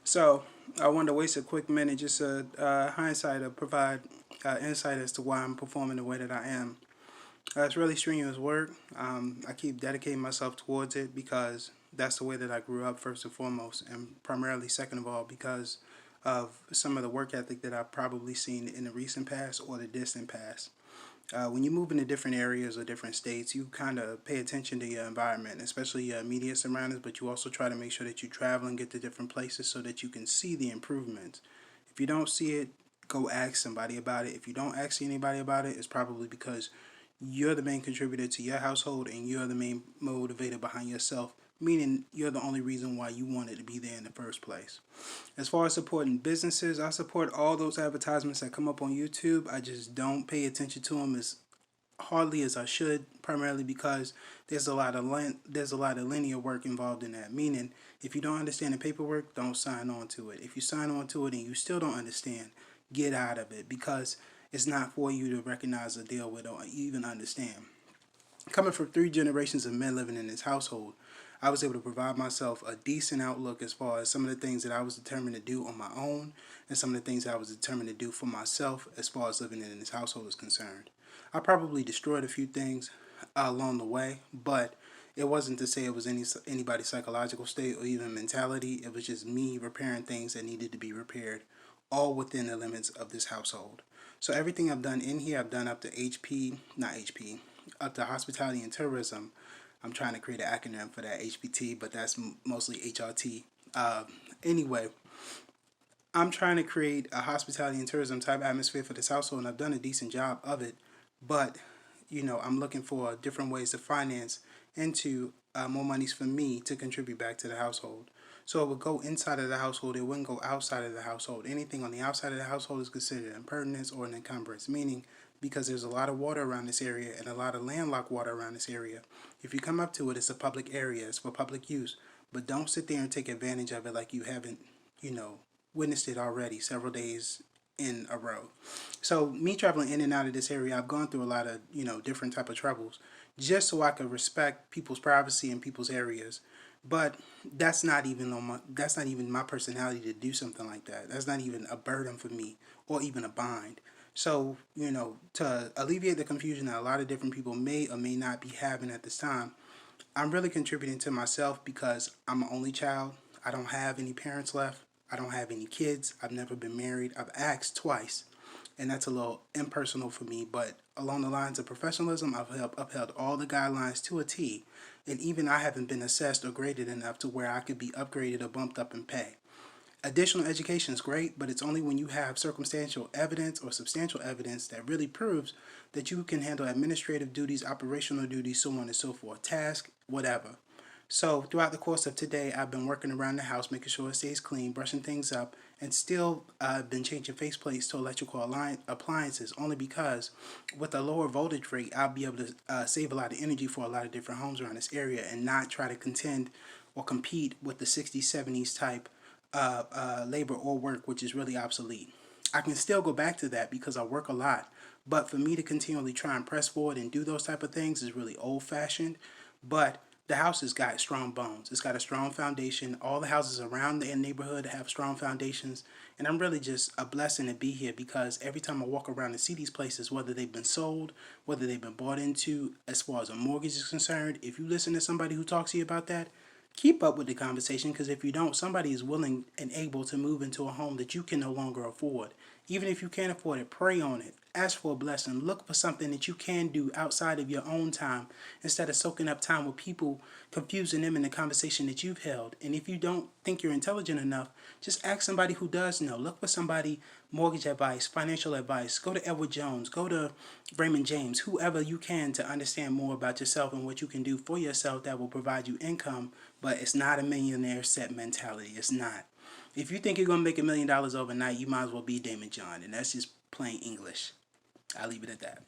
So I wanted to waste a quick minute, just a hindsight to provide insight as to why I'm performing the way that I am. It's really strenuous work. I keep dedicating myself towards it because that's the way that I grew up first and foremost, and primarily second of all because of some of the work ethic that I've probably seen in the recent past or the distant past. When you move into different areas or different states, you kind of pay attention to your environment, especially your immediate surroundings, but you also try to make sure that you travel and get to different places so that you can see the improvements. If you don't see it, go ask somebody about it. If you don't ask anybody about it, it's probably because you're the main contributor to your household and you're the main motivator behind yourself, meaning you're the only reason why you wanted to be there in the first place. As far as supporting businesses, I support all those advertisements that come up on YouTube. I just don't pay attention to them as hardly as I should, primarily because there's a lot of linear work involved in that. Meaning, if you don't understand the paperwork, don't sign on to it. If you sign on to it and you still don't understand, get out of it because it's not for you to recognize or deal with or even understand. Coming from three generations of men living in this household, I was able to provide myself a decent outlook as far as some of the things that I was determined to do on my own and some of the things that I was determined to do for myself as far as living in this household is concerned. I probably destroyed a few things along the way, but it wasn't to say it was anybody's psychological state or even mentality. It was just me repairing things that needed to be repaired, all within the limits of this household. So everything I've done in here, I've done up to not HP, up to hospitality and tourism. I'm trying to create an acronym for that HPT, but that's mostly HRT. Anyway, I'm trying to create a hospitality and tourism type atmosphere for this household, and I've done a decent job of it. But I'm looking for different ways to finance into more monies for me to contribute back to the household. So it would go inside of the household. It wouldn't go outside of the household. Anything on the outside of the household is considered impertinence or an encumbrance, meaning because there's a lot of water around this area and a lot of landlocked water around this area. If you come up to it, it's a public area. It's for public use. But don't sit there and take advantage of it like you haven't, you know, witnessed it already several days in a row. So me traveling in and out of this area, I've gone through a lot of different type of troubles, just so I could respect people's privacy and people's areas. But that's not even my personality to do something like that. That's not even a burden for me or even a bind. So to alleviate the confusion that a lot of different people may or may not be having at this time, I'm really contributing to myself because I'm an only child. I don't have any parents left. I don't have any kids. I've never been married. I've asked twice, and that's a little impersonal for me. But along the lines of professionalism, I've upheld all the guidelines to a T, and even I haven't been assessed or graded enough to where I could be upgraded or bumped up in pay. Additional education is great, but it's only when you have circumstantial evidence or substantial evidence that really proves that you can handle administrative duties, operational duties, so on and so forth, task, whatever. So throughout the course of today, I've been working around the house, making sure it stays clean, brushing things up, and still I've been changing faceplates to electrical appliances only because with a lower voltage rate, I'll be able to save a lot of energy for a lot of different homes around this area and not try to contend or compete with the 60s, 70s type labor or work, which is really obsolete. I can still go back to that because I work a lot, but for me to continually try and press forward and do those type of things is really old fashioned. But the house has got strong bones. It's got a strong foundation. All the houses around the neighborhood have strong foundations. And I'm really just a blessing to be here because every time I walk around and see these places, whether they've been sold, whether they've been bought into, as far as a mortgage is concerned, if you listen to somebody who talks to you about that, keep up with the conversation because if you don't, somebody is willing and able to move into a home that you can no longer afford. Even if you can't afford it, pray on it. Ask for a blessing. Look for something that you can do outside of your own time instead of soaking up time with people, confusing them in the conversation that you've held. And if you don't think you're intelligent enough, just ask somebody who does know. Look for somebody, mortgage advice, financial advice. Go to Edward Jones. Go to Raymond James, whoever you can to understand more about yourself and what you can do for yourself that will provide you income. But it's not a millionaire set mentality. It's not. If you think you're going to make $1 million overnight, you might as well be Damon John. And that's just plain English. I'll leave it at that.